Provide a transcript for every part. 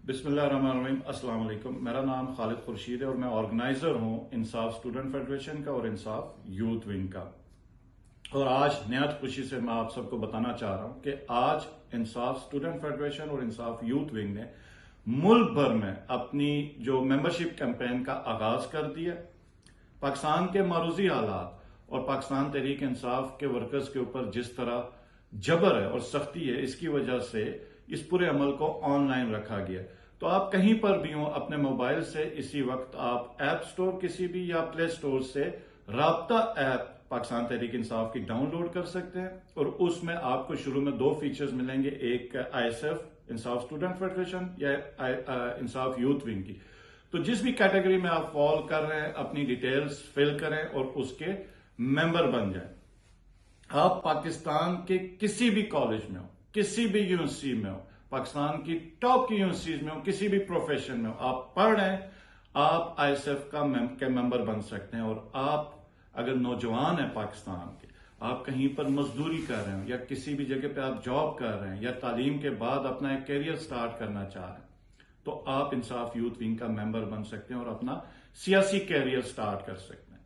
بسم اللہ الرحمن الرحیم۔ السلام علیکم۔ میرا نام خالد خورشید ہے اور میں آرگنائزر ہوں انصاف اسٹوڈنٹ فیڈریشن کا اور انصاف یوتھ ونگ کا۔ اور آج نہایت خوشی سے میں آپ سب کو بتانا چاہ رہا ہوں کہ آج انصاف اسٹوڈنٹ فیڈریشن اور انصاف یوتھ ونگ نے ملک بھر میں اپنی جو ممبرشپ کیمپین کا آغاز کر دیا۔ پاکستان کے معروضی حالات اور پاکستان تحریک انصاف کے ورکرز کے اوپر جس طرح جبر ہے اور سختی ہے، اس کی وجہ سے اس پورے عمل کو آن لائن رکھا گیا۔ تو آپ کہیں پر بھی ہوں اپنے موبائل سے اسی وقت آپ ایپ سٹور کسی بھی یا پلے سٹور سے رابطہ ایپ پاکستان تحریک انصاف کی ڈاؤن لوڈ کر سکتے ہیں، اور اس میں آپ کو شروع میں 2 فیچرز ملیں گے، ایک ISF انصاف اسٹوڈنٹ فیڈریشن یا انصاف یوتھ ونگ کی۔ تو جس بھی کیٹیگری میں آپ فال کر رہے ہیں اپنی ڈیٹیلز فل کریں اور اس کے ممبر بن جائیں۔ آپ پاکستان کے کسی بھی کالج میں ہو، کسی بھی یونیورسٹی میں ہو، پاکستان کی ٹاپ کی یونیورسٹیز میں ہو، کسی بھی پروفیشن میں ہو، آپ پڑھ رہے ہیں، آپ ISF کے ممبر بن سکتے ہیں۔ اور آپ اگر نوجوان ہیں پاکستان کے، آپ کہیں پر مزدوری کر رہے ہیں یا کسی بھی جگہ پہ آپ جاب کر رہے ہیں یا تعلیم کے بعد اپنا ایک کیریئر سٹارٹ کرنا چاہ رہے ہیں، تو آپ انصاف یوتھ ونگ کا ممبر بن سکتے ہیں اور اپنا سیاسی کیریئر سٹارٹ کر سکتے ہیں۔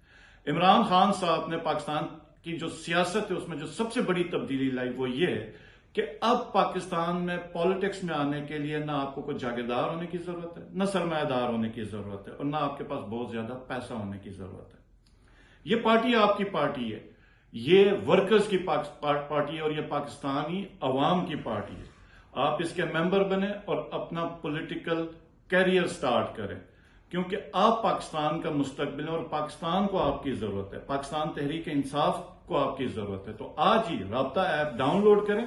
عمران خان صاحب نے پاکستان کی جو سیاست ہے اس میں جو سب سے بڑی تبدیلی لائی وہ یہ ہے کہ اب پاکستان میں پالیٹکس میں آنے کے لیے نہ آپ کو کوئی جاگیردار ہونے کی ضرورت ہے، نہ سرمایہ دار ہونے کی ضرورت ہے، اور نہ آپ کے پاس بہت زیادہ پیسہ ہونے کی ضرورت ہے۔ یہ پارٹی آپ کی پارٹی ہے، یہ ورکرز کی پارٹی ہے اور یہ پاکستانی عوام کی پارٹی ہے۔ آپ اس کے ممبر بنیں اور اپنا پولیٹیکل کیریئر سٹارٹ کریں، کیونکہ آپ پاکستان کا مستقبل ہیں اور پاکستان کو آپ کی ضرورت ہے، پاکستان تحریک انصاف کو آپ کی ضرورت ہے۔ تو آج ہی رابطہ ایپ ڈاؤن لوڈ کریں،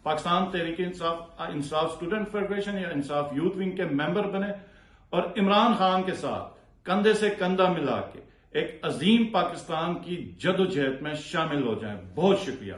پاکستان تحریک انصاف اسٹوڈنٹ فیڈریشن یا انصاف یوتھ ونگ کے ممبر بنیں اور عمران خان کے ساتھ کندھے سے کندھا ملا کے ایک عظیم پاکستان کی جدوجہد میں شامل ہو جائیں۔ بہت شکریہ۔